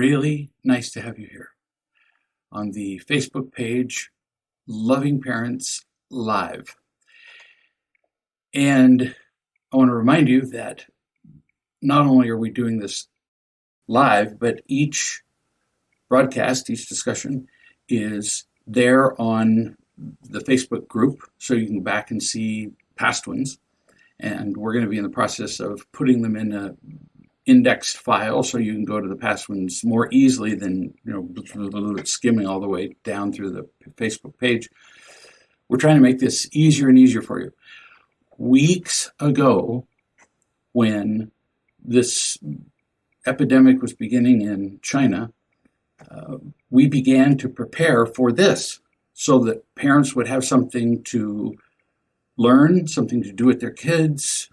really nice to have you here on the Facebook page, Loving Parents Live. And I want to remind you that not only are we doing this live, but each broadcast, each discussion is there on the Facebook group, so you can go back and see past ones. And we're going to be in the process of putting them in a indexed file so you can go to the past ones more easily than skimming all the way down through the Facebook page. We're trying to make this easier and easier for you. Weeks ago, when this epidemic was beginning in China, we began to prepare for this so that parents would have something to learn, something to do with their kids,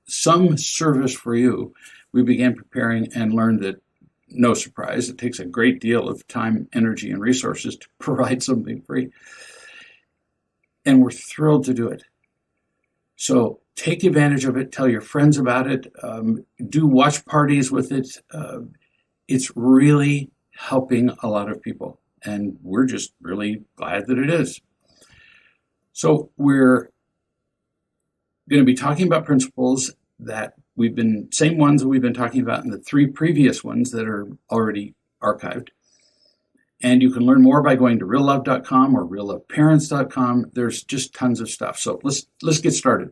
some service for you. We began preparing and learned that, no surprise, it takes a great deal of time, energy, and resources to provide something free. And we're thrilled to do it. So take advantage of it, tell your friends about it, do watch parties with it. It's really helping a lot of people, and we're just really glad that it is. So we're going to be talking about principles that same ones that we've been talking about in the 3 previous ones that are already archived. And you can learn more by going to reallove.com or realloveparents.com. There's just tons of stuff. So let's get started.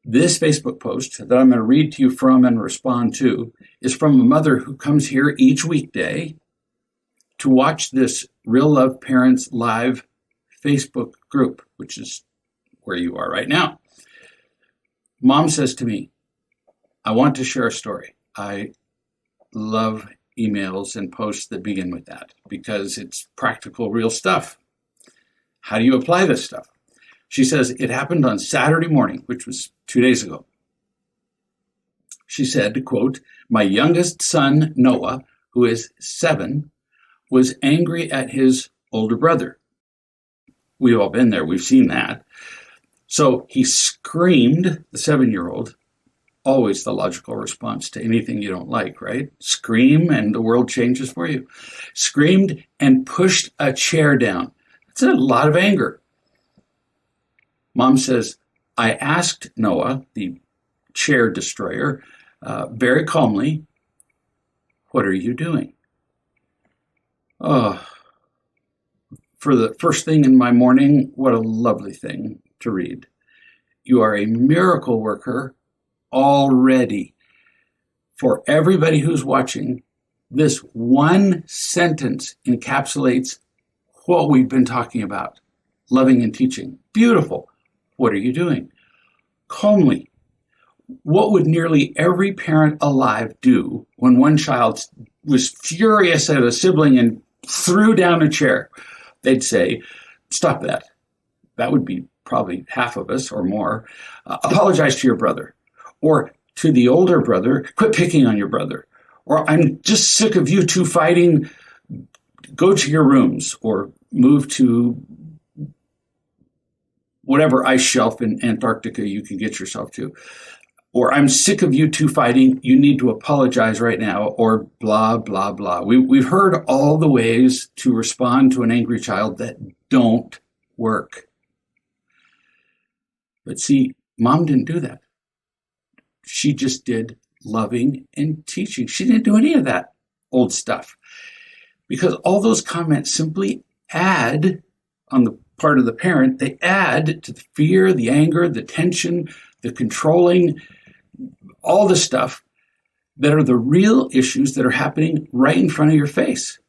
This Facebook post that I'm going to read to you from and respond to is from a mother who comes here each weekday to watch this Real Love Parents Live Facebook group, which is where you are right now. Mom says to me, I want to share a story. I love emails and posts that begin with that because it's practical, real stuff. How do you apply this stuff? She says, it happened on Saturday morning, which was 2 days ago. She said, quote, my youngest son, Noah, who is 7, was angry at his older brother. We've all been there. We've seen that. So he screamed, the 7-year-old, always the logical response to anything you don't like, right? Scream and the world changes for you. Screamed and pushed a chair down. That's a lot of anger. Mom says, I asked Noah, the chair destroyer, very calmly, what are you doing? Oh, for the first thing in my morning, what a lovely thing to read. You are a miracle worker already. For everybody who's watching, this one sentence encapsulates what we've been talking about, loving and teaching. Beautiful. What are you doing? Calmly. What would nearly every parent alive do when one child was furious at a sibling and threw down a chair? They'd say, stop that. That would be probably half of us or more. Apologize to your brother. Or to the older brother, quit picking on your brother. Or I'm just sick of you two fighting. Go to your rooms or move to whatever ice shelf in Antarctica you can get yourself to. Or I'm sick of you two fighting. You need to apologize right now, or blah, blah, blah. We've heard all the ways to respond to an angry child that don't work. But see, Mom didn't do that. She just did loving and teaching. She didn't do any of that old stuff. Because all those comments simply add, on the part of the parent, they add to the fear, the anger, the tension, the controlling, all the stuff that are the real issues that are happening right in front of your face.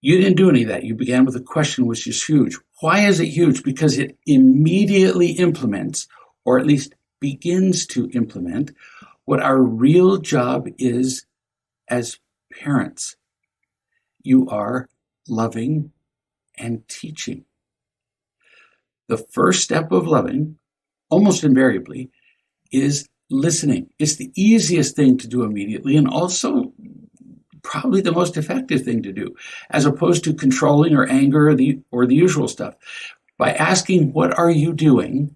You didn't do any of that. You began with a question which is huge. Why is it huge? Because it immediately implements, or at least begins to implement, what our real job is as parents. You are loving and teaching. The first step of loving, almost invariably, is listening. It's the easiest thing to do immediately, and also probably the most effective thing to do, as opposed to controlling or anger or the usual stuff. By asking, what are you doing?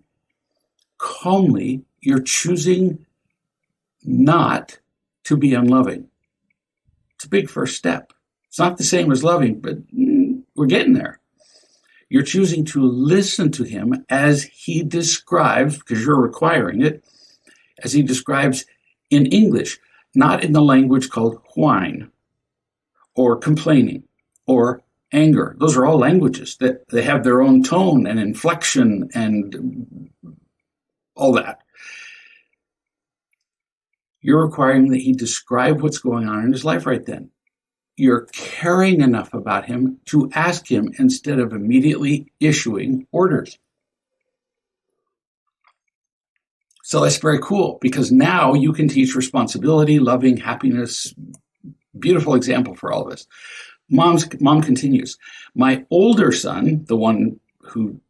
Calmly, you're choosing not to be unloving. It's a big first step. It's not the same as loving, but we're getting there. You're choosing to listen to him as he describes, because you're requiring it, as he describes in English, not in the language called whine or complaining or anger. Those are all languages that they have their own tone and inflection and all that. You're requiring that he describe what's going on in his life right then. You're caring enough about him to ask him instead of immediately issuing orders. So that's very cool, because now you can teach responsibility, loving, happiness. Beautiful example for all of us. Mom continues. My older son, the one who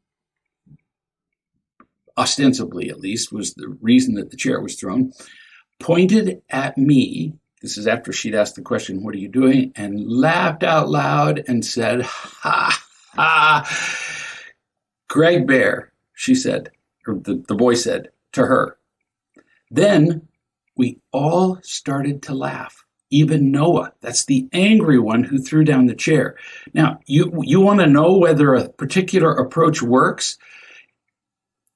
ostensibly at least was the reason that the chair was thrown, pointed at me. This is after she'd asked the question, what are you doing? And laughed out loud and said, ha, ha, Greg Baer, she said, or the boy said to her. Then we all started to laugh. Even Noah, that's the angry one who threw down the chair. Now, you want to know whether a particular approach works?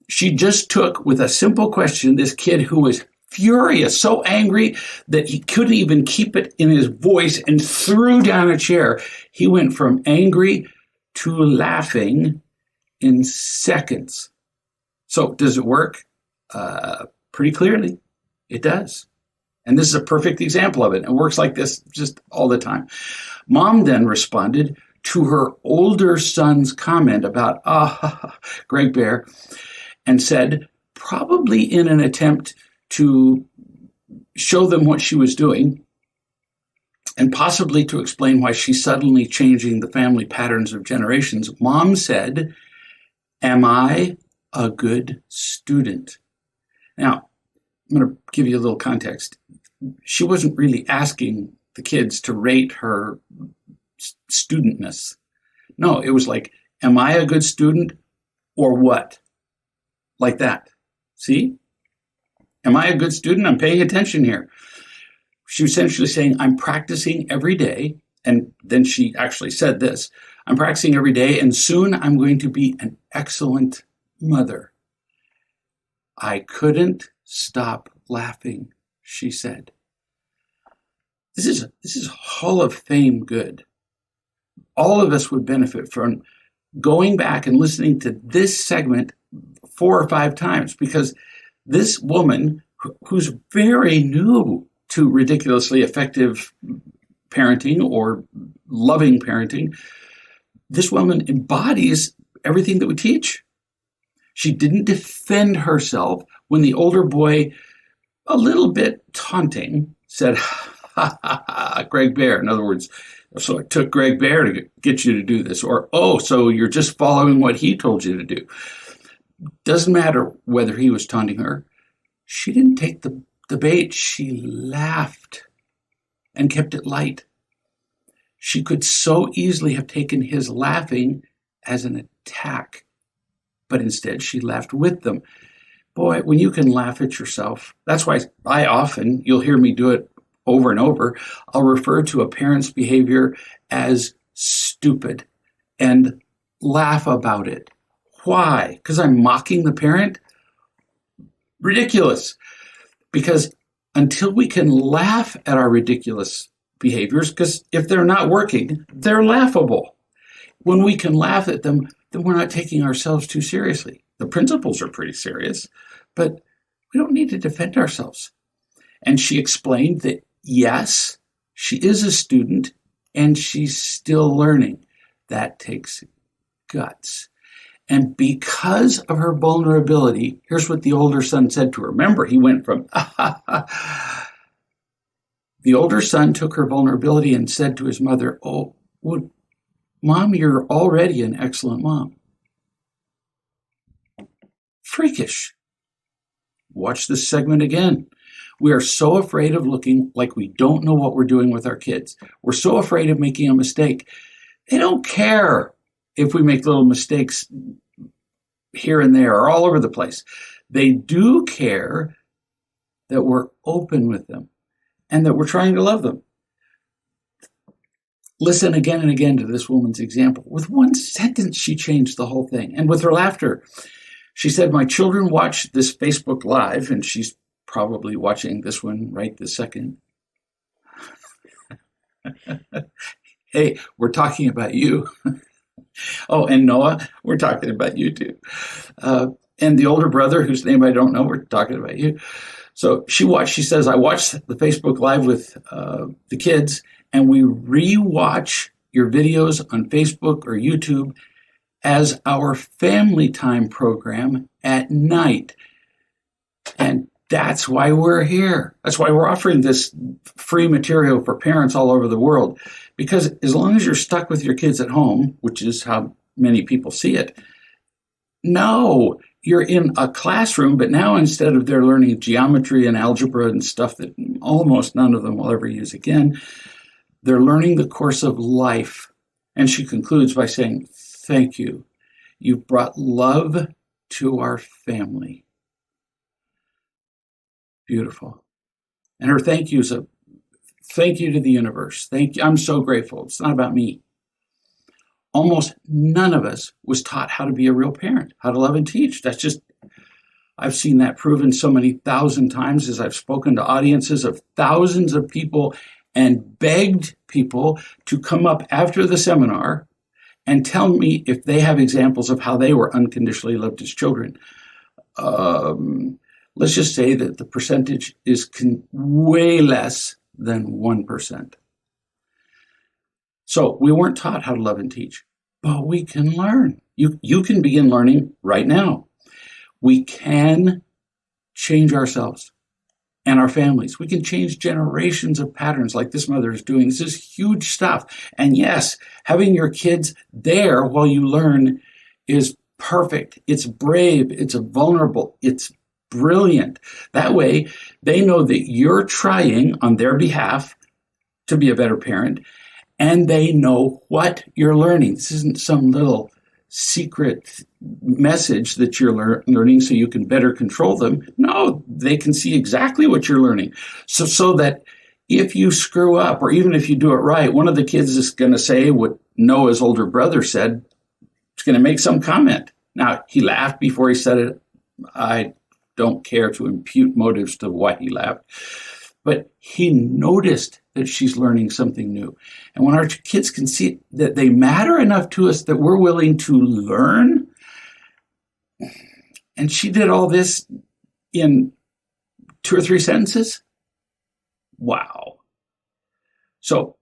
She just took, with a simple question, this kid who was furious, so angry that he couldn't even keep it in his voice, and threw down a chair. He went from angry to laughing in seconds. So does it work? Pretty clearly, it does. And this is a perfect example of it. It works like this just all the time. Mom then responded to her older son's comment about, Greg Baer, and said, probably in an attempt to show them what she was doing, and possibly to explain why she's suddenly changing the family patterns of generations, Mom said, am I a good student? Now, I'm going to give you a little context. She wasn't really asking the kids to rate her studentness. No, it was like, am I a good student or what? Like that. See? Am I a good student? I'm paying attention here. She was essentially saying, I'm practicing every day. And then she actually said this, I'm practicing every day, and soon I'm going to be an excellent mother. I couldn't stop laughing, she said. This is Hall of Fame good. All of us would benefit from going back and listening to this segment 4 or 5 times, because this woman, who's very new to ridiculously effective parenting or loving parenting, this woman embodies everything that we teach. She didn't defend herself when the older boy, a little bit taunting, said, ha, ha, ha, Greg Baer. In other words, so it took Greg Baer to get you to do this. Or, oh, so you're just following what he told you to do. Doesn't matter whether he was taunting her. She didn't take the bait. She laughed and kept it light. She could so easily have taken his laughing as an attack, but instead she laughed with them. Boy, when you can laugh at yourself, that's why you'll hear me do it over and over, I'll refer to a parent's behavior as stupid and laugh about it. Why? Because I'm mocking the parent? Ridiculous. Because until we can laugh at our ridiculous behaviors, because if they're not working, they're laughable. When we can laugh at them, then we're not taking ourselves too seriously. The principles are pretty serious, but we don't need to defend ourselves. And she explained that, yes, she is a student and she's still learning. That takes guts. And because of her vulnerability, here's what the older son said to her. Remember, he went from, The older son took her vulnerability and said to his mother, Mom, you're already an excellent mom. Freakish. Watch this segment again. We are so afraid of looking like we don't know what we're doing with our kids. We're so afraid of making a mistake. They don't care if we make little mistakes here and there or all over the place. They do care that we're open with them, and that we're trying to love them. Listen again and again to this woman's example. With one sentence, she changed the whole thing. And with her laughter, she said, my children watch this Facebook Live, and she's probably watching this one right this second. Hey, we're talking about you. Oh, and Noah, we're talking about you too. And the older brother, whose name I don't know, we're talking about you. So she says, I watched the Facebook Live with the kids, and we rewatch your videos on Facebook or YouTube as our family time program at night. And that's why we're here. That's why we're offering this free material for parents all over the world. Because as long as you're stuck with your kids at home, which is how many people see it, no, you're in a classroom, but now instead of they're learning geometry and algebra and stuff that almost none of them will ever use again, they're learning the course of life. And she concludes by saying, thank you. You've brought love to our family. Beautiful. And her thank you is a thank you to the universe. Thank you. I'm so grateful. It's not about me. Almost none of us was taught how to be a real parent, how to love and teach. I've seen that proven so many thousand times as I've spoken to audiences of thousands of people and begged people to come up after the seminar and tell me if they have examples of how they were unconditionally loved as children. Let's just say that the percentage is way less than 1%. So we weren't taught how to love and teach, but we can learn. You can begin learning right now. We can change ourselves and our families. We can change generations of patterns like this mother is doing. This is huge stuff. And yes, having your kids there while you learn is perfect. It's brave. It's vulnerable. It's brilliant. That way, they know that you're trying on their behalf to be a better parent, and they know what you're learning. This isn't some little secret message that you're learning so you can better control them. No, they can see exactly what you're learning. So that if you screw up, or even if you do it right, one of the kids is going to say what Noah's older brother said. It's going to make some comment. Now, he laughed before he said it. I don't care to impute motives to why he laughed. But he noticed that she's learning something new. And when our kids can see that they matter enough to us that we're willing to learn, and she did all this in 2 or 3 sentences, wow. So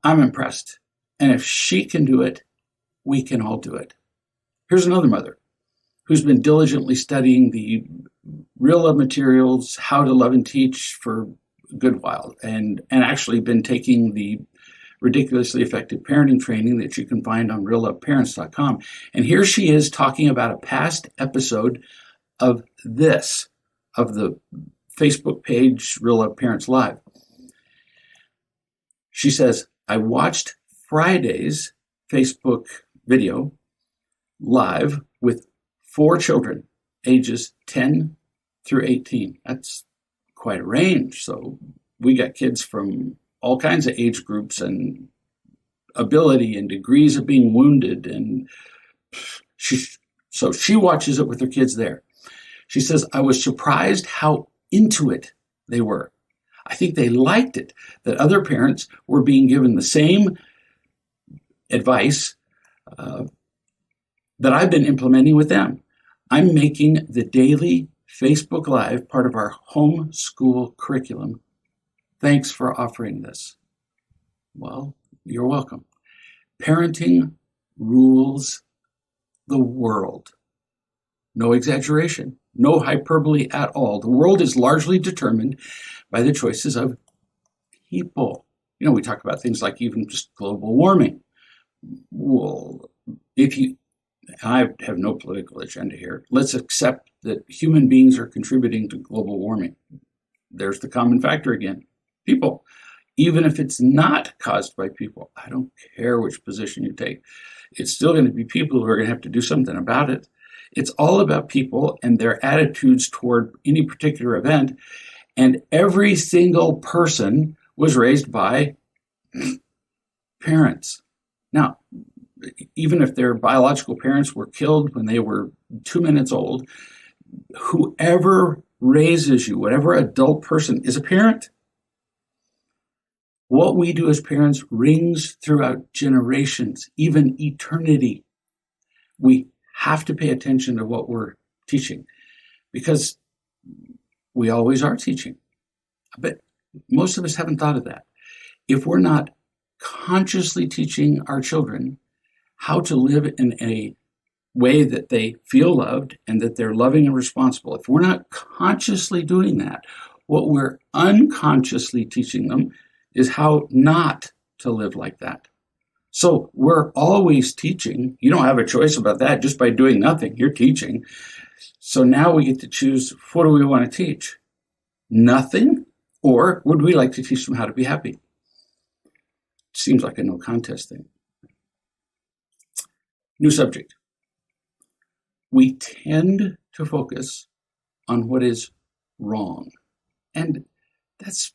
I'm impressed. And if she can do it, we can all do it. Here's another mother who's been diligently studying the real love materials, how to love and teach for a good while, and actually been taking the ridiculously effective parenting training that you can find on realloveparents.com. And here she is talking about a past episode of the Facebook page, Real Love Parents Live. She says, I watched Friday's Facebook video live with 4 children, ages 10 through 18. That's quite a range. So we got kids from all kinds of age groups and ability and degrees of being wounded. And she watches it with her kids there. She says, I was surprised how into it they were. I think they liked it, that other parents were being given the same advice that I've been implementing with them. I'm making the daily Facebook Live part of our homeschool curriculum. Thanks for offering this. Well, you're welcome. Parenting rules the world. No exaggeration, no hyperbole at all. The world is largely determined by the choices of people. We talk about things like even just global warming. Well, I have no political agenda here. Let's accept that human beings are contributing to global warming. There's the common factor again, people. Even if it's not caused by people, I don't care which position you take. It's still going to be people who are going to have to do something about it. It's all about people and their attitudes toward any particular event. And every single person was raised by parents. Now, even if their biological parents were killed when they were 2 minutes old, whoever raises you, whatever adult person, is a parent. What we do as parents rings throughout generations, even eternity. We have to pay attention to what we're teaching because we always are teaching. But most of us haven't thought of that. If we're not consciously teaching our children how to live in a way that they feel loved and that they're loving and responsible, if we're not consciously doing that, what we're unconsciously teaching them is how not to live like that. So we're always teaching. You don't have a choice about that just by doing nothing. You're teaching. So now we get to choose, what do we want to teach? Nothing? Or would we like to teach them how to be happy? Seems like a no contest thing. New subject. We tend to focus on what is wrong. And that's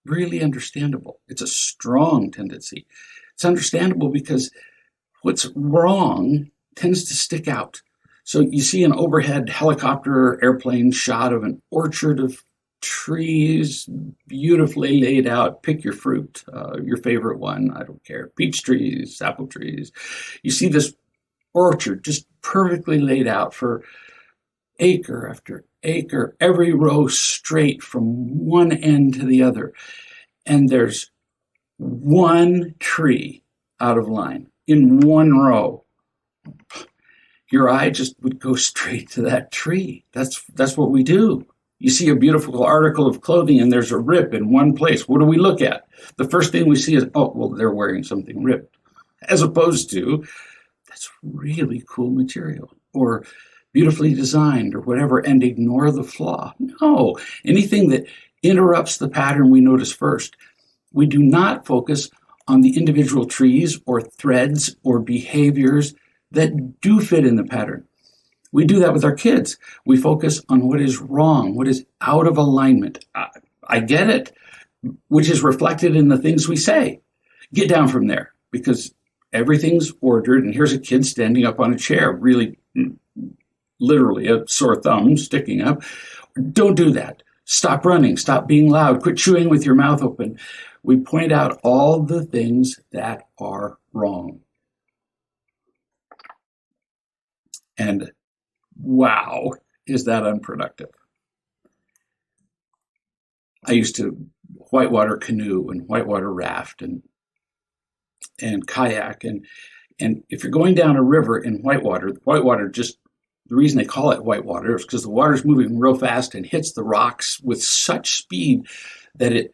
really understandable. It's a strong tendency. It's understandable because what's wrong tends to stick out. So you see an overhead helicopter airplane shot of an orchard of trees, beautifully laid out. Pick your fruit, your favorite one. I don't care. Peach trees, apple trees. You see this orchard just perfectly laid out for acre after acre, every row straight from one end to the other. And there's one tree out of line in one row. Your eye just would go straight to that tree. That's what we do. You see a beautiful article of clothing and there's a rip in one place. What do we look at? The first thing we see is, oh, well, they're wearing something ripped. As opposed to, that's really cool material or beautifully designed or whatever, and ignore the flaw. No, anything that interrupts the pattern we notice first. We do not focus on the individual trees or threads or behaviors that do fit in the pattern. We do that with our kids. We focus on what is wrong, what is out of alignment. I get it, which is reflected in the things we say. Get down from there because everything's ordered. And here's a kid standing up on a chair, really, literally a sore thumb sticking up. Don't do that. Stop running. Stop being loud. Quit chewing with your mouth open. We point out all the things that are wrong. And wow, is that unproductive. I used to whitewater canoe and whitewater raft and kayak. And if you're going down a river in whitewater just, the reason they call it whitewater is because the water's moving real fast and hits the rocks with such speed that it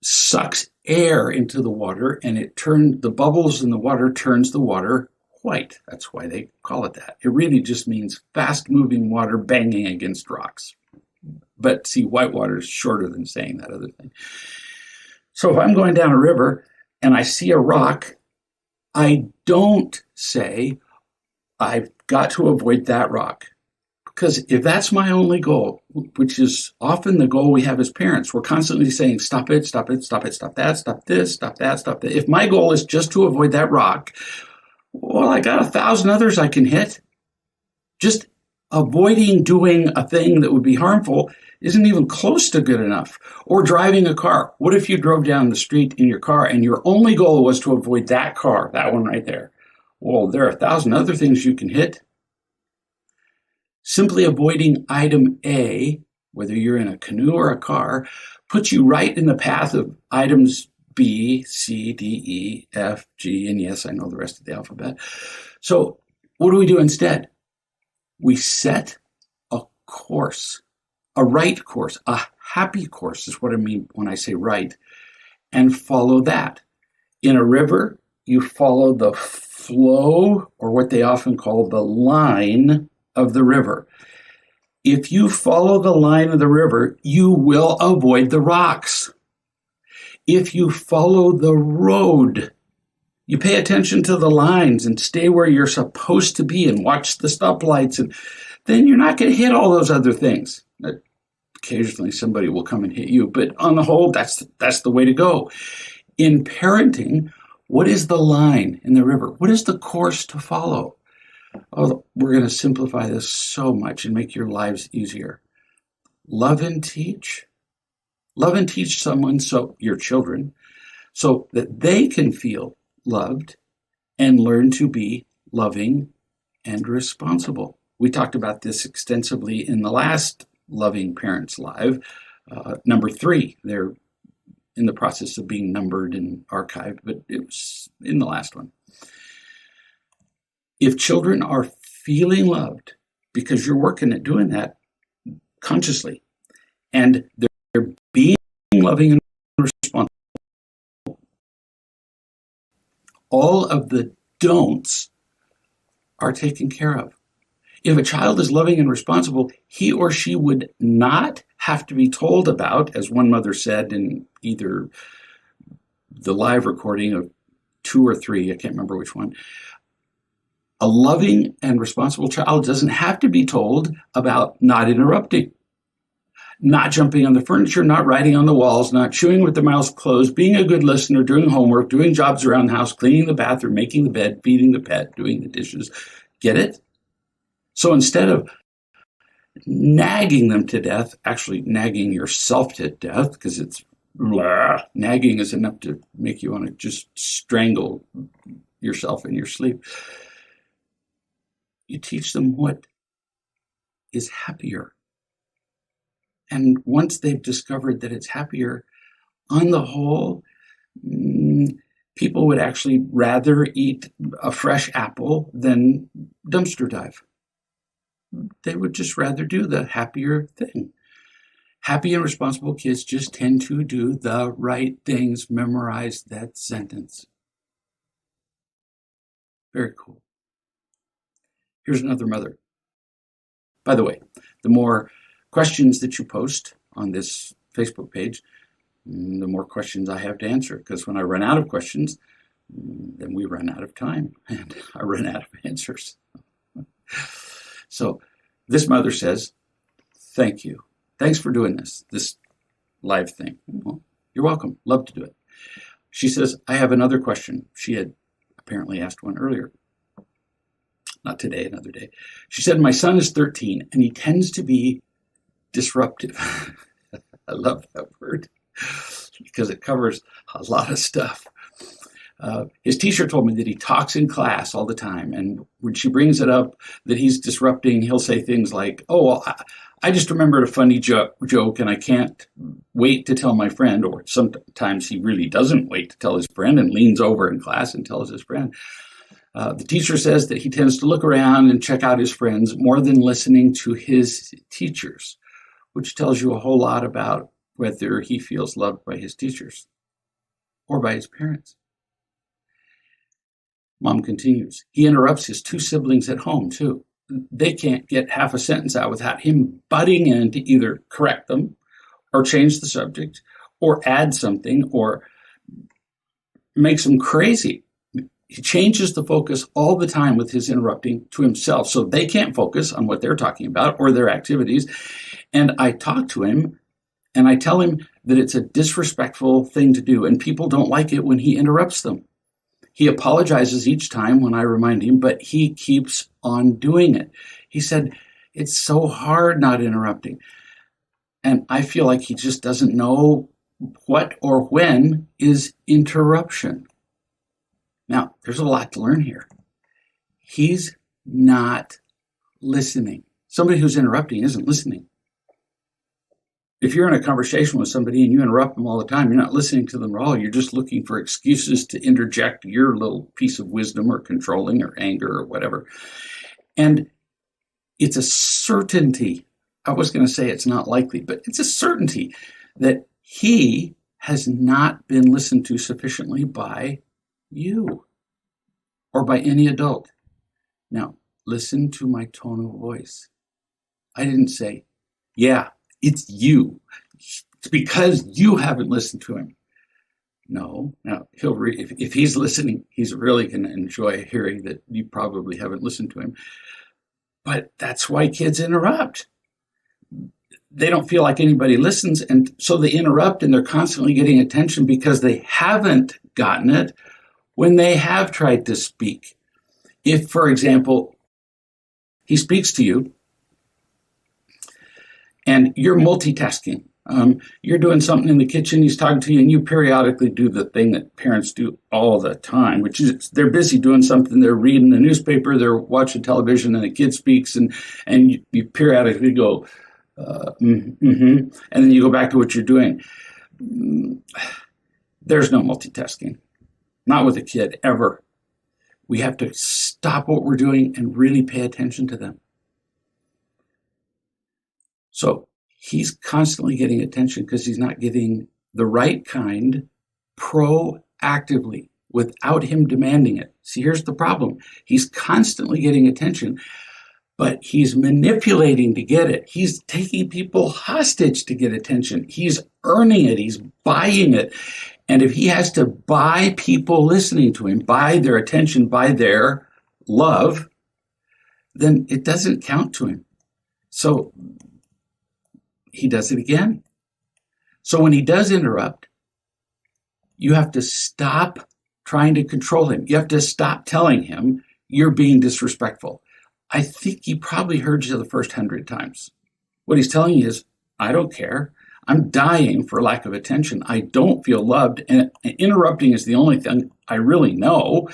sucks air into the water and the bubbles in the water turns the water white. That's why they call it that. It really just means fast-moving water banging against rocks. But see, whitewater is shorter than saying that other thing. So if I'm going down a river and I see a rock, I don't say, I've got to avoid that rock. Because if that's my only goal, which is often the goal we have as parents, we're constantly saying, stop it, stop it, stop it, stop that, stop this, stop that, stop that. If my goal is just to avoid that rock, well, I got 1,000 others I can hit. Just avoiding doing a thing that would be harmful isn't even close to good enough. Or driving a car. What if you drove down the street in your car and your only goal was to avoid that car, that one right there? Well, there are 1,000 other things you can hit. Simply avoiding item A, whether you're in a canoe or a car, puts you right in the path of items B, C, D, E, F, G, and yes, I know the rest of the alphabet. So what do we do instead? We set a course, a right course, a happy course is what I mean when I say right, and follow that. In a river, you follow the flow, or what they often call the line of the river. If you follow the line of the river, you will avoid the rocks. If you follow the road, you pay attention to the lines and stay where you're supposed to be and watch the stoplights, and then you're not going to hit all those other things. occasionally somebody will come and hit you, but on the whole, that's the way to go. In parenting, what is the line in the river? What is the course to follow? Oh, we're going to simplify this so much and make your lives easier. Love and teach. Love and teach someone, so your children, so that they can feel loved and learn to be loving and responsible. We talked about this extensively in the last Loving Parents Live, number 3. They're in the process of being numbered and archived, but it was in the last one. If children are feeling loved, because you're working at doing that consciously, and they're being loving and responsible, all of the don'ts are taken care of. If a child is loving and responsible, he or she would not have to be told about, as one mother said in either the live recording of 2 or 3, I can't remember which one. A loving and responsible child doesn't have to be told about not interrupting, not jumping on the furniture, not writing on the walls, not chewing with their mouths closed, being a good listener, doing homework, doing jobs around the house, cleaning the bathroom, making the bed, feeding the pet, doing the dishes. Get it? So instead of nagging them to death, actually nagging yourself to death, because it's blah, nagging is enough to make you want to just strangle yourself in your sleep. You teach them what is happier. And once they've discovered that it's happier, on the whole, people would actually rather eat a fresh apple than dumpster dive. They would just rather do the happier thing. Happy and responsible kids just tend to do the right things. Memorize that sentence. Very cool. Here's another mother. By the way, the more questions that you post on this Facebook page, the more questions I have to answer. Because when I run out of questions, then we run out of time and I run out of answers. So this mother says, thank you. Thanks for doing this live thing. Well, you're welcome. Love to do it. She says, I have another question. She had apparently asked one earlier. Not today, another day. She said, my son is 13 and he tends to be disruptive. I love that word because it covers a lot of stuff. His teacher told me that he talks in class all the time. And when she brings it up that he's disrupting, he'll say things like, oh, well, I just remembered a funny joke and I can't wait to tell my friend. Or sometimes he really doesn't wait to tell his friend and leans over in class and tells his friend. The teacher says that he tends to look around and check out his friends more than listening to his teachers, which tells you a whole lot about whether he feels loved by his teachers or by his parents. Mom continues, he interrupts his 2 siblings at home too. They can't get half a sentence out without him butting in to either correct them or change the subject or add something or makes them crazy. He changes the focus all the time with his interrupting to himself, so they can't focus on what they're talking about or their activities. And I talk to him and I tell him that it's a disrespectful thing to do and people don't like it when he interrupts them. He apologizes each time when I remind him, but he keeps on doing it. He said, it's so hard not interrupting. And I feel like he just doesn't know what or when is interruption. Now, there's a lot to learn here. He's not listening. Somebody who's interrupting isn't listening. If you're in a conversation with somebody and you interrupt them all the time, you're not listening to them at all. You're just looking for excuses to interject your little piece of wisdom or controlling or anger or whatever. And it's a certainty. I was going to say it's not likely, but it's a certainty that he has not been listened to sufficiently by you or by any adult. Now, listen to my tone of voice. I didn't say, yeah, it's you. It's because you haven't listened to him. No, now if he's listening, he's really going to enjoy hearing that you probably haven't listened to him. But that's why kids interrupt. they don't feel like anybody listens, and so they interrupt, and they're constantly getting attention because they haven't gotten it when they have tried to speak. If, for example, he speaks to you and you're multitasking, you're doing something in the kitchen, he's talking to you, and you periodically do the thing that parents do all the time, which is they're busy doing something, they're reading the newspaper, they're watching television, and the kid speaks, and you periodically go, and then you go back to what you're doing. There's no multitasking, not with a kid, ever. We have to stop what we're doing and really pay attention to them. So he's constantly getting attention because he's not getting the right kind proactively without him demanding it. See, here's the problem. He's constantly getting attention, but he's manipulating to get it. He's taking people hostage to get attention. He's earning it. He's buying it. And if he has to buy people listening to him, buy their attention, buy their love, then it doesn't count to him. So he does it again. So when he does interrupt, you have to stop trying to control him. You have to stop telling him you're being disrespectful. I think he probably heard you the first 100 times. What he's telling you is, I don't care. I'm dying for lack of attention. I don't feel loved, and interrupting is the only thing I really know.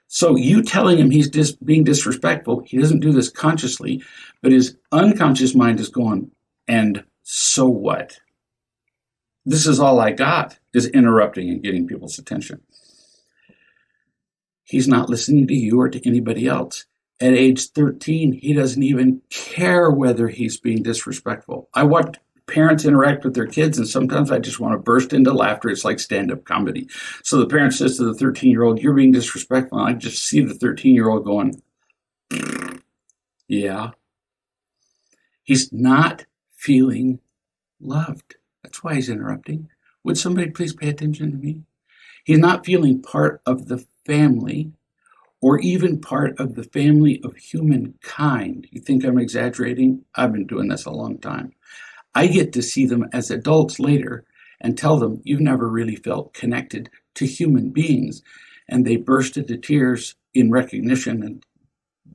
So you telling him he's being disrespectful, he doesn't do this consciously, but his unconscious mind is going, and so what? This is all I got, is interrupting and getting people's attention. He's not listening to you or to anybody else. At age 13, he doesn't even care whether he's being disrespectful. I watch parents interact with their kids, and sometimes I just want to burst into laughter. It's like stand-up comedy. So the parent says to the 13-year-old, you're being disrespectful. And I just see the 13-year-old going, yeah. He's not feeling loved. That's why he's interrupting. Would somebody please pay attention to me? He's not feeling part of the family, or even part of the family of humankind. You think I'm exaggerating? I've been doing this a long time. I get to see them as adults later and tell them, you've never really felt connected to human beings. And they burst into tears in recognition and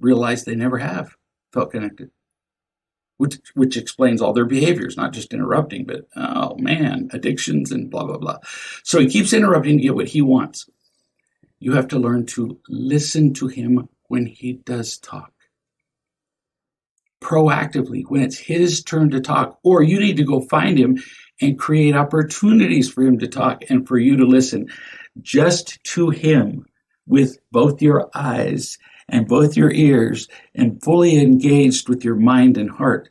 realize they never have felt connected, which explains all their behaviors, not just interrupting, but, oh man, addictions and blah, blah, blah. So he keeps interrupting to get what he wants. You have to learn to listen to him when he does talk. Proactively, when it's his turn to talk, or you need to go find him and create opportunities for him to talk and for you to listen just to him with both your eyes and both your ears and fully engaged with your mind and heart.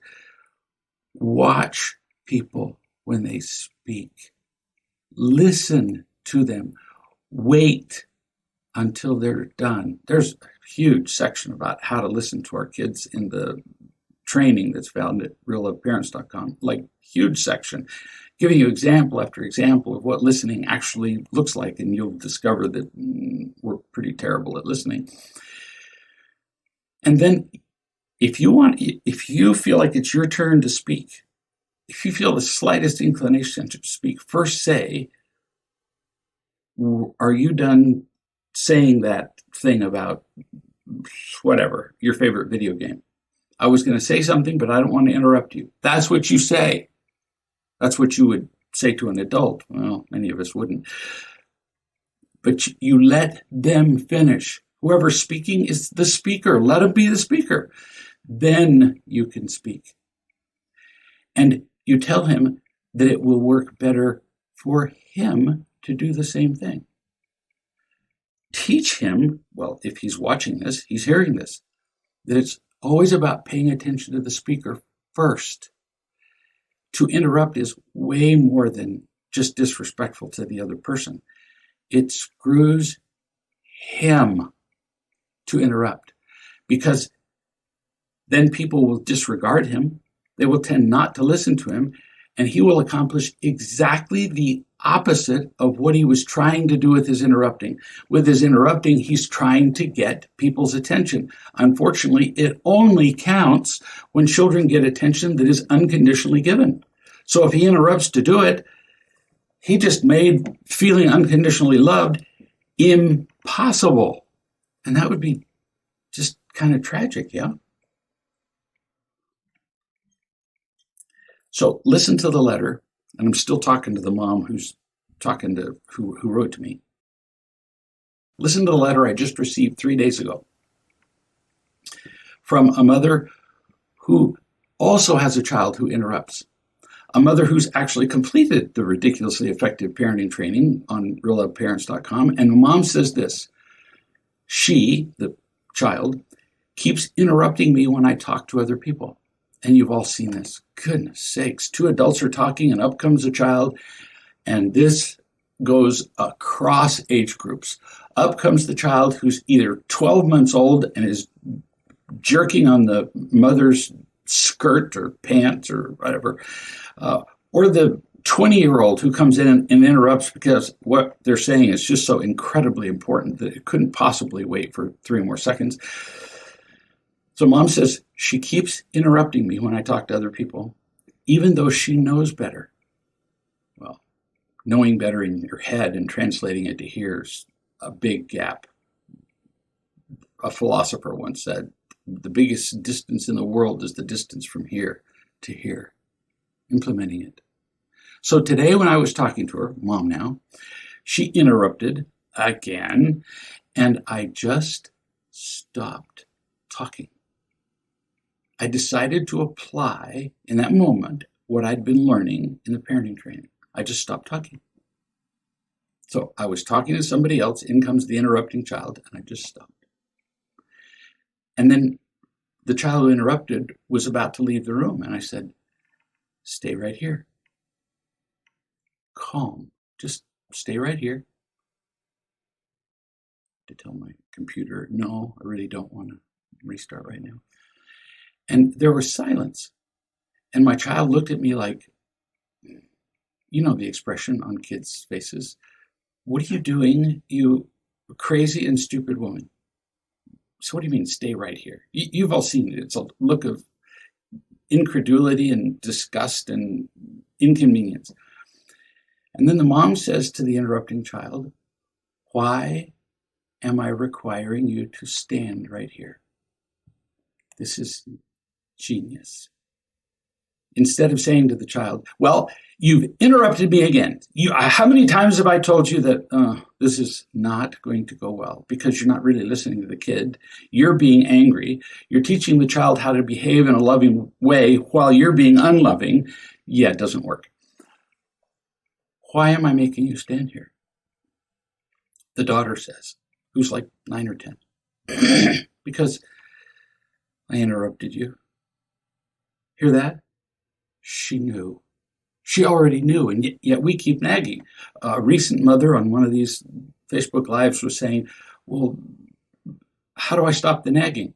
Watch people when they speak. Listen to them. Wait until they're done. There's a huge section about how to listen to our kids in the training that's found at realloveparents.com, like huge section, giving you example after example of what listening actually looks like, and you'll discover that we're pretty terrible at listening. And then if you feel like it's your turn to speak, if you feel the slightest inclination to speak, first say, are you done saying that thing about whatever, your favorite video game? I was going to say something, but I don't want to interrupt you. That's what you say. That's what you would say to an adult. Well, many of us wouldn't. But you let them finish. Whoever's speaking is the speaker. Let them be the speaker. Then you can speak. And you tell him that it will work better for him to do the same thing. Teach him, well, if he's watching this, he's hearing this, that it's always about paying attention to the speaker first. To interrupt is way more than just disrespectful to the other person. It screws him to interrupt, because then people will disregard him. They will tend not to listen to him, and he will accomplish exactly the opposite of what he was trying to do with his interrupting. With his interrupting, he's trying to get people's attention. Unfortunately, it only counts when children get attention that is unconditionally given. So if he interrupts to do it, he just made feeling unconditionally loved impossible. And that would be just kind of tragic, yeah? So listen to the letter, and I'm still talking to the mom who wrote to me. Listen to the letter I just received 3 days ago from a mother who also has a child who interrupts. A mother who's actually completed the ridiculously effective parenting training on realloveparents.com. And the mom says this: she, the child, keeps interrupting me when I talk to other people. And you've all seen this. Goodness sakes, two adults are talking and up comes a child. And this goes across age groups. Up comes the child who's either 12 months old and is jerking on the mother's skirt or pants or whatever, or the 20-year-old who comes in and interrupts because what they're saying is just so incredibly important that it couldn't possibly wait for 3 more seconds. So mom says she keeps interrupting me when I talk to other people, even though she knows better. Well, knowing better in your head and translating it to here is a big gap. A philosopher once said, the biggest distance in the world is the distance from here to here. Implementing it. So today when I was talking to her, mom now, she interrupted again, and I just stopped talking. I decided to apply in that moment what I'd been learning in the parenting training. I just stopped talking. So I was talking to somebody else, in comes the interrupting child, and I just stopped. And then the child who interrupted was about to leave the room, and I said, stay right here. Calm. Just stay right here. To tell my computer, no, I really don't want to restart right now. And there was silence. And my child looked at me like, you know the expression on kids' faces, what are you doing, you crazy and stupid woman? So what do you mean, stay right here? You've all seen it. It's a look of incredulity and disgust and inconvenience. And then the mom says to the interrupting child, why am I requiring you to stand right here? This is genius. Instead of saying to the child, well, you've interrupted me again. How many times have I told you that this is not going to go well because you're not really listening to the kid. You're being angry. You're teaching the child how to behave in a loving way while you're being unloving. Yeah, it doesn't work. Why am I making you stand here? The daughter says, who's like 9 or 10. Because I interrupted you. Hear that? She knew. She already knew, and yet we keep nagging. A recent mother on one of these Facebook Lives was saying, well, how do I stop the nagging?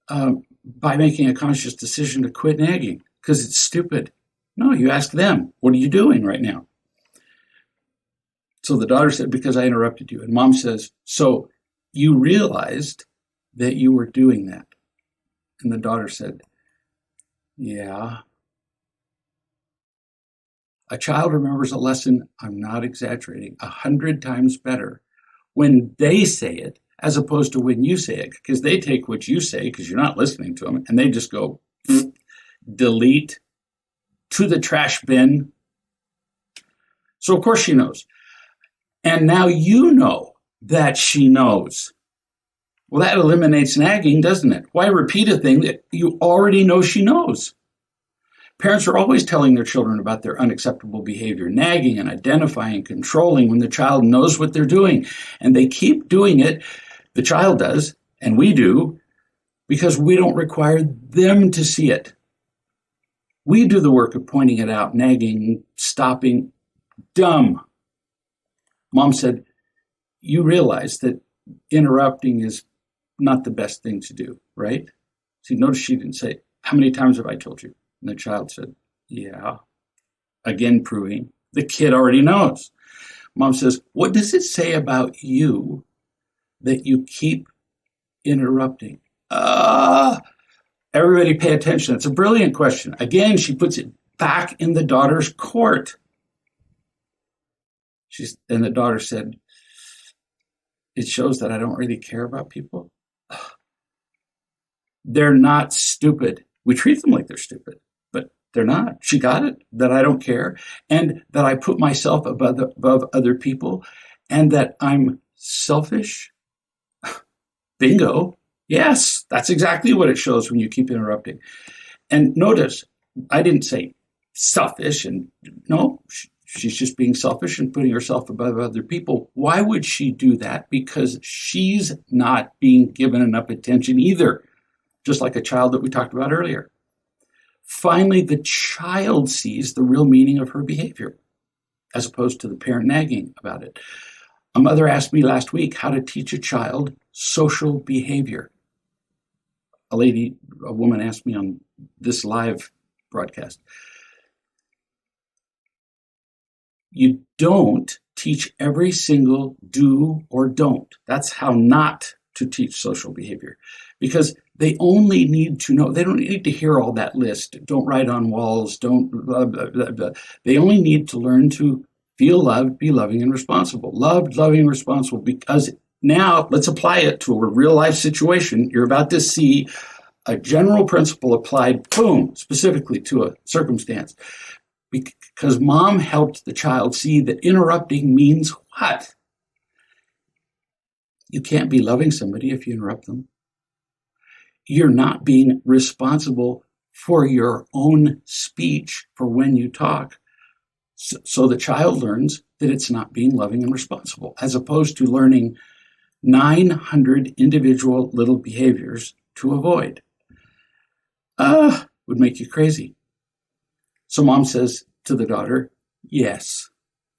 By making a conscious decision to quit nagging, because it's stupid. No, you ask them, what are you doing right now? So the daughter said, because I interrupted you. And mom says, so you realized that you were doing that? And the daughter said, yeah. A child remembers a lesson, I'm not exaggerating, 100 times better when they say it as opposed to when you say it, because they take what you say because you're not listening to them and they just go delete to the trash bin. So of course she knows. And now you know that she knows. Well, that eliminates nagging, doesn't it? Why repeat a thing that you already know she knows? Parents are always telling their children about their unacceptable behavior, nagging and identifying and controlling when the child knows what they're doing. And they keep doing it, the child does, and we do, because we don't require them to see it. We do the work of pointing it out, nagging, stopping. Dumb. Mom said, you realize that interrupting is not the best thing to do, right? See, notice she didn't say, how many times have I told you? And the child said, yeah. Again, proving The kid already knows. Mom says, what does it say about you that you keep interrupting? Everybody pay attention. It's a brilliant question. Again, she puts it back in the daughter's court. And the daughter said, it shows that I don't really care about people. They're not stupid. We treat them like they're stupid, but they're not. She got it, that I don't care, and that I put myself above other people, and that I'm selfish. Bingo. Yes, that's exactly what it shows when you keep interrupting. And notice, I didn't say selfish, and no, she's just being selfish and putting herself above other people. Why would she do that? Because she's not being given enough attention either, just like a child that we talked about earlier. Finally, the child sees the real meaning of her behavior, as opposed to the parent nagging about it. A mother asked me last week how to teach a child social behavior. A woman asked me on this live broadcast. You don't teach every single do or don't. That's how not to teach social behavior, because they only need to know. They don't need to hear all that list. Don't write on walls. Don't blah, blah, blah, blah. They only need to learn to feel loved, be loving and responsible. Loved, loving, responsible, because now let's apply it to a real life situation. You're about to see a general principle applied, boom, specifically to a circumstance. Because mom helped the child see that interrupting means what? You can't be loving somebody if you interrupt them. You're not being responsible for your own speech for when you talk. So the child learns that it's not being loving and responsible, as opposed to learning 900 individual little behaviors to avoid. Would make you crazy. So mom says to the daughter, yes.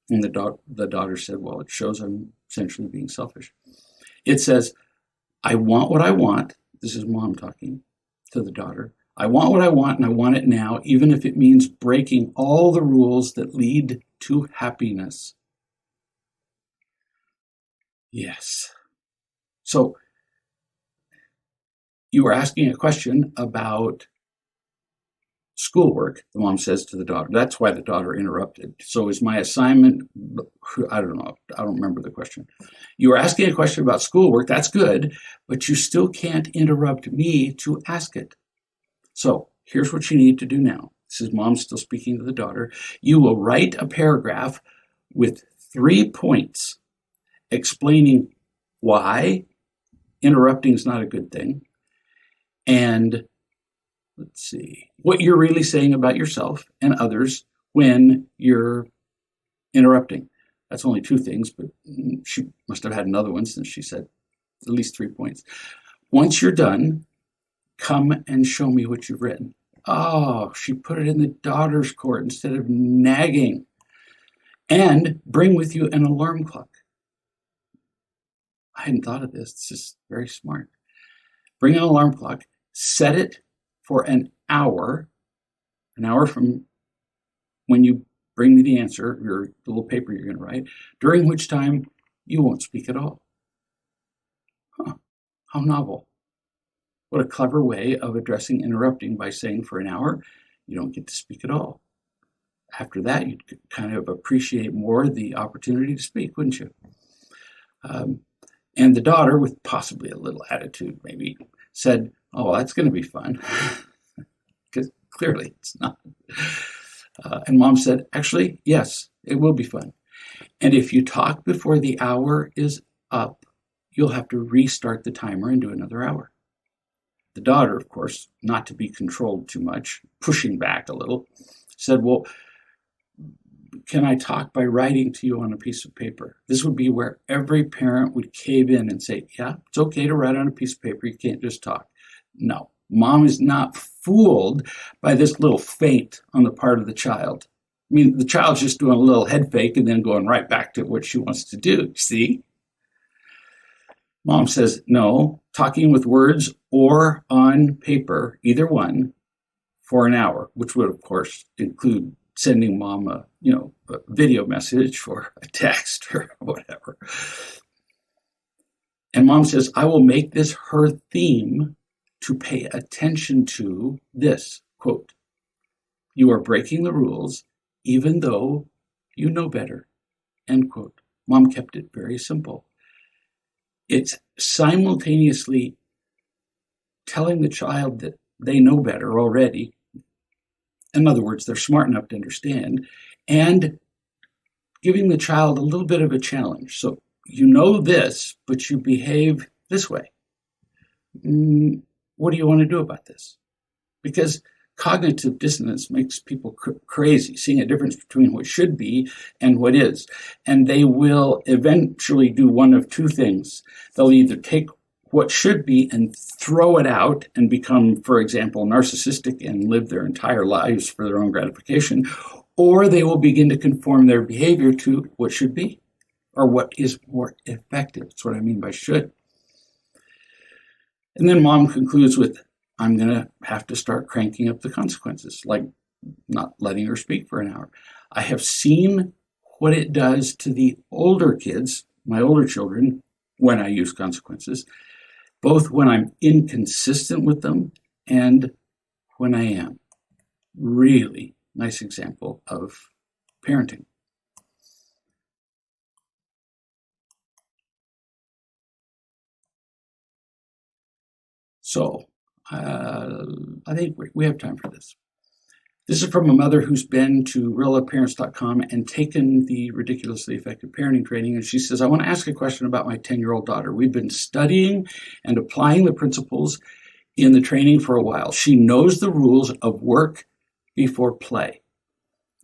And the daughter said, well, it shows I'm essentially being selfish. It says, I want what I want. This is mom talking to the daughter. I want what I want, and I want it now, even if it means breaking all the rules that lead to happiness. Yes. So you were asking a question about schoolwork, the mom says to the daughter. That's why the daughter interrupted. So is my assignment, I don't know, I don't remember the question. You were asking a question about schoolwork, that's good, but you still can't interrupt me to ask it. So here's what you need to do now. This is mom still speaking to the daughter. You will write a paragraph with 3 points explaining why interrupting is not a good thing, and let's see, what you're really saying about yourself and others when you're interrupting. That's only 2 things, but she must have had another one since she said at least 3 points. Once you're done, come and show me what you've written. Oh, she put it in the daughter's court instead of nagging. And bring with you an alarm clock. I hadn't thought of this. This is very smart. Bring an alarm clock, set it for an hour from when you bring me the answer, your little paper you're going to write, during which time you won't speak at all. How novel. What a clever way of addressing interrupting by saying for an hour, you don't get to speak at all. After that, you'd kind of appreciate more the opportunity to speak, wouldn't you? And the daughter, with possibly a little attitude maybe, said, oh, that's going to be fun. Because clearly it's not. And mom said, actually, yes, it will be fun. And if you talk before the hour is up, you'll have to restart the timer and do another hour. The daughter, of course, not to be controlled too much, pushing back a little, said, well, can I talk by writing to you on a piece of paper? This would be where every parent would cave in and say, yeah, it's okay to write on a piece of paper. You can't just talk. No, mom is not fooled by this little feint on the part of the child. I mean, the child's just doing a little head fake and then going right back to what she wants to do. See? Mom says, no, talking with words or on paper, either one, for an hour, which would, of course, include sending mom a video message or a text or whatever. And mom says, I will make this her theme to pay attention to this, quote, you are breaking the rules even though you know better, end quote. Mom kept it very simple. It's simultaneously telling the child that they know better already. In other words, they're smart enough to understand, and giving the child a little bit of a challenge. So you know this, but you behave this way. What do you want to do about this? Because cognitive dissonance makes people crazy, seeing a difference between what should be and what is. And they will eventually do one of two things. They'll either take what should be and throw it out and become, for example, narcissistic and live their entire lives for their own gratification, or they will begin to conform their behavior to what should be or what is more effective. That's what I mean by should. And then mom concludes with, I'm going to have to start cranking up the consequences, like not letting her speak for an hour. I have seen what it does to the older kids, my older children, when I use consequences, both when I'm inconsistent with them and when I am. Really nice example of parenting. So I think we have time for this. This is from a mother who's been to realloveparents.com and taken the Ridiculously Effective Parenting training. And she says, I want to ask a question about my 10-year-old daughter. We've been studying and applying the principles in the training for a while. She knows the rules of work before play,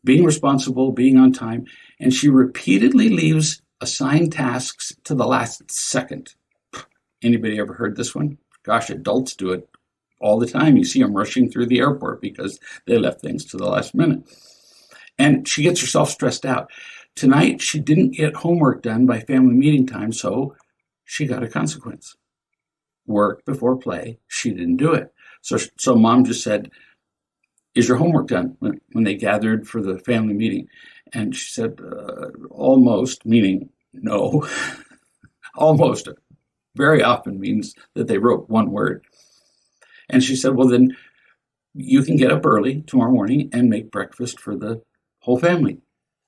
being responsible, being on time, and she repeatedly leaves assigned tasks to the last second. Anybody ever heard this one? Gosh, adults do it all the time. You see them rushing through the airport because they left things to the last minute. And she gets herself stressed out. Tonight, she didn't get homework done by family meeting time, so she got a consequence. Work before play, she didn't do it. So mom just said, is your homework done? When they gathered for the family meeting. And she said, almost, meaning no. Almost very often means that they wrote one word. And she said, well, then you can get up early tomorrow morning and make breakfast for the whole family.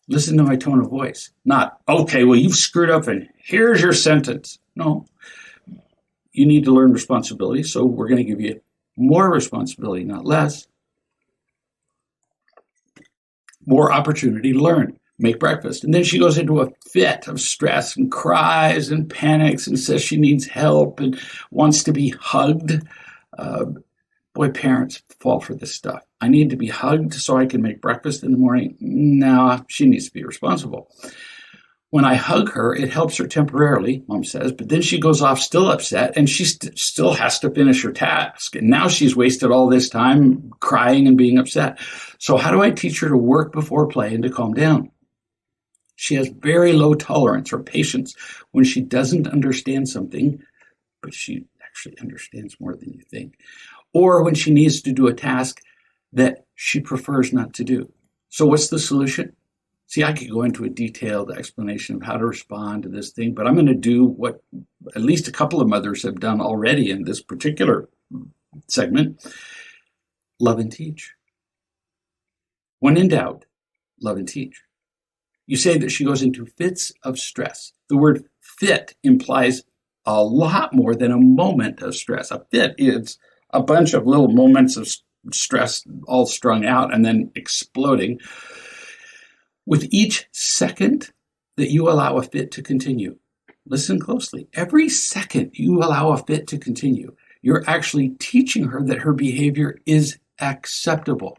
Listen to my tone of voice. Not, okay, well, you've screwed up and here's your sentence. No, you need to learn responsibility. So we're going to give you more responsibility, not less. More opportunity to learn. Make breakfast. And then she goes into a fit of stress and cries and panics and says she needs help and wants to be hugged. Boy, parents fall for this stuff. I need to be hugged so I can make breakfast in the morning. No, she needs to be responsible. When I hug her, it helps her temporarily, mom says, but then she goes off still upset and she still has to finish her task. And now she's wasted all this time crying and being upset. So how do I teach her to work before play and to calm down? She has very low tolerance or patience when she doesn't understand something, but she actually understands more than you think, or when she needs to do a task that she prefers not to do. So what's the solution? See, I could go into a detailed explanation of how to respond to this thing, but I'm going to do what at least a couple of mothers have done already in this particular segment. Love and teach. When in doubt, love and teach. You say that she goes into fits of stress. The word fit implies a lot more than a moment of stress. A fit is a bunch of little moments of stress all strung out and then exploding. With each second that you allow a fit to continue, listen closely. Every second you allow a fit to continue, you're actually teaching her that her behavior is acceptable,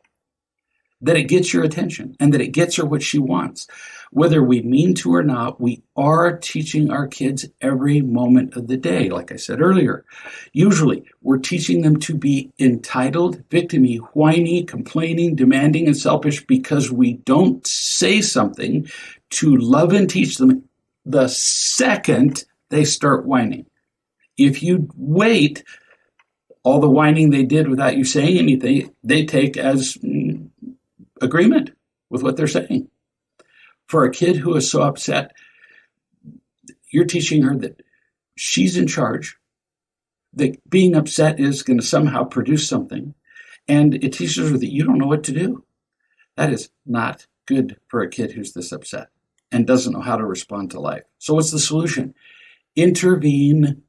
that it gets your attention, and that it gets her what she wants. Whether we mean to or not, we are teaching our kids every moment of the day, like I said earlier. Usually, we're teaching them to be entitled, victim-y, whiny, complaining, demanding, and selfish because we don't say something to love and teach them the second they start whining. If you wait, all the whining they did without you saying anything, they take as agreement. with what they're saying. For a kid who is so upset, you're teaching her that she's in charge, that being upset is going to somehow produce something, and it teaches her that you don't know what to do. That is not good for a kid who's this upset and doesn't know how to respond to life. So what's the solution? Intervene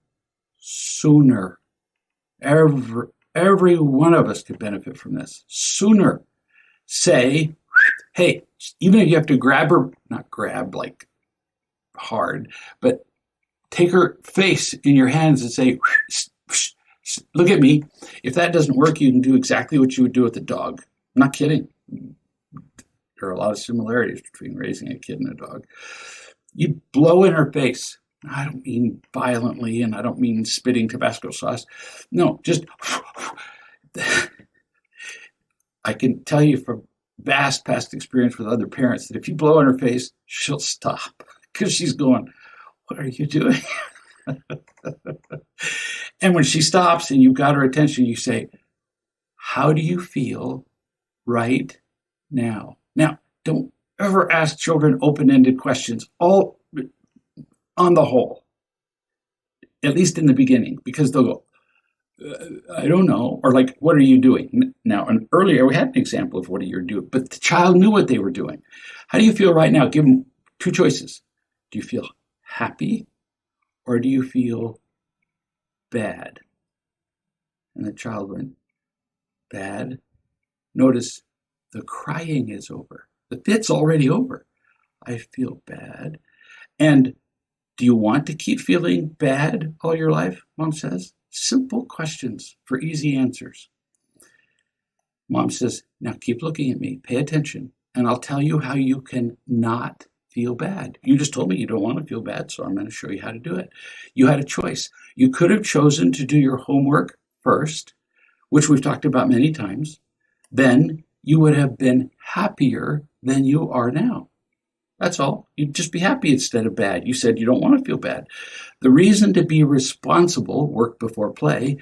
sooner. Every one of us could benefit from this. Sooner. Say, hey, even if you have to grab her, not grab like hard, but take her face in your hands and say, look at me. If that doesn't work, you can do exactly what you would do with a dog. I'm not kidding. There are a lot of similarities between raising a kid and a dog. You blow in her face. I don't mean violently, and I don't mean spitting Tabasco sauce. No, just, I can tell you from vast past experience with other parents that if you blow in her face, she'll stop because she's going, what are you doing? And when she stops and you've got her attention, you say, how do you feel right now? Now, don't ever ask children open-ended questions, all on the whole, at least in the beginning, because they'll go, I don't know, or like, what are you doing? Now, and earlier we had an example of what are you doing, but the child knew what they were doing. How do you feel right now? Give them two choices. Do you feel happy or do you feel bad? And the child went, bad. Notice the crying is over. The fit's already over. I feel bad. And do you want to keep feeling bad all your life? Mom says. Simple questions for easy answers. Mom says, now keep looking at me, pay attention, and I'll tell you how you can not feel bad. You just told me you don't want to feel bad, so I'm going to show you how to do it. You had a choice. You could have chosen to do your homework first, which we've talked about many times. Then you would have been happier than you are now. That's all. You'd just be happy instead of bad. You said you don't want to feel bad. The reason to be responsible, work before play,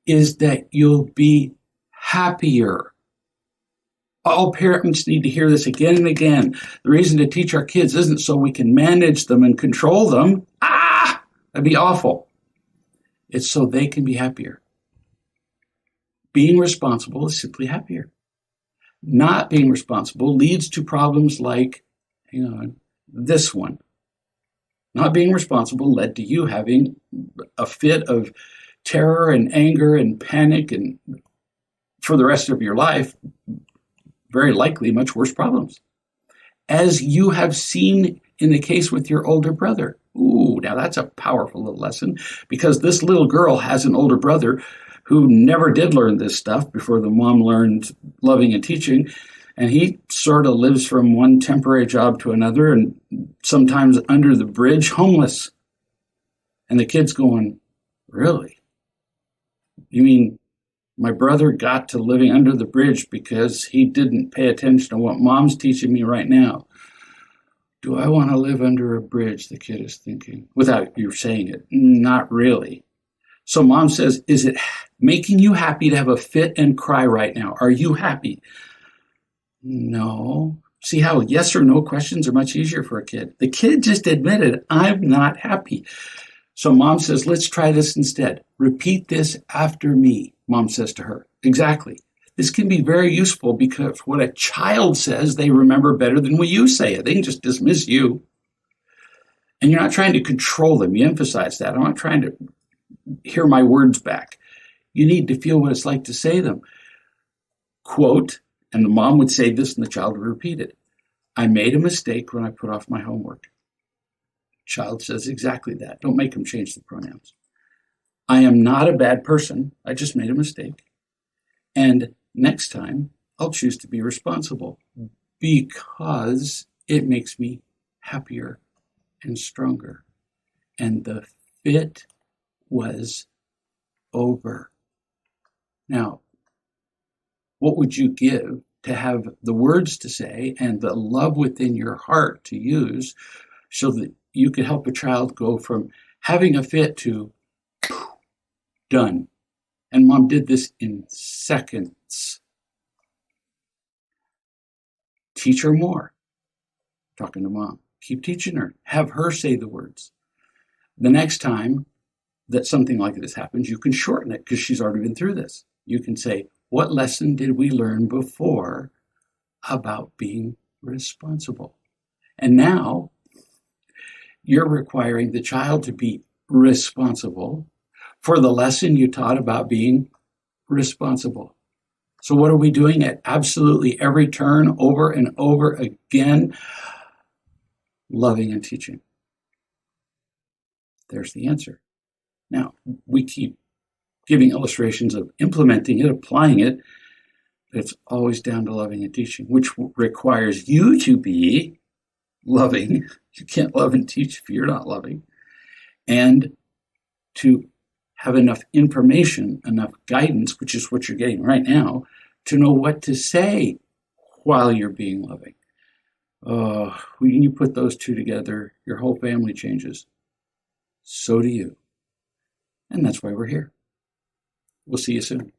is that you'll be happier. All parents need to hear this again and again. The reason to teach our kids isn't so we can manage them and control them. That'd be awful. It's so they can be happier. Being responsible is simply happier. Not being responsible leads to problems like, hang on, this one. Not being responsible led to you having a fit of terror and anger and panic, and for the rest of your life, very likely much worse problems. As you have seen in the case with your older brother. Ooh, now that's a powerful little lesson, because this little girl has an older brother who never did learn this stuff before the mom learned loving and teaching. And he sort of lives from one temporary job to another, and sometimes under the bridge, homeless. And the kid's going, really? You mean my brother got to living under the bridge because he didn't pay attention to what mom's teaching me right now? Do I want to live under a bridge? The kid is thinking, without you saying it. Not really. So mom says, is it making you happy to have a fit and cry right now? Are you happy? No. See how yes or no questions are much easier for a kid. The kid just admitted, I'm not happy. So mom says, let's try this instead. Repeat this after me, mom says to her. Exactly. This can be very useful because what a child says, they remember better than when you say it. They can just dismiss you. And you're not trying to control them. You emphasize that. I'm not trying to hear my words back. You need to feel what it's like to say them. Quote, and the mom would say this and the child would repeat it. I made a mistake when I put off my homework. Child says exactly that. Don't make them change the pronouns. I am not a bad person. I just made a mistake. And next time, I'll choose to be responsible because it makes me happier and stronger. And the fit was over. Now, what would you give to have the words to say and the love within your heart to use so that you could help a child go from having a fit to done? And mom did this in seconds. Teach her more. Talking to mom. Keep teaching her. Have her say the words. The next time that something like this happens, you can shorten it because she's already been through this. You can say, what lesson did we learn before about being responsible? And now you're requiring the child to be responsible for the lesson you taught about being responsible. So what are we doing at absolutely every turn, over and over again? Loving and teaching. There's the answer. Now, we keep giving illustrations of implementing it, applying it, but it's always down to loving and teaching, which requires you to be loving. You can't love and teach if you're not loving. And to have enough information, enough guidance, which is what you're getting right now, to know what to say while you're being loving. When you put those two together, your whole family changes. So do you. And that's why we're here. We'll see you soon.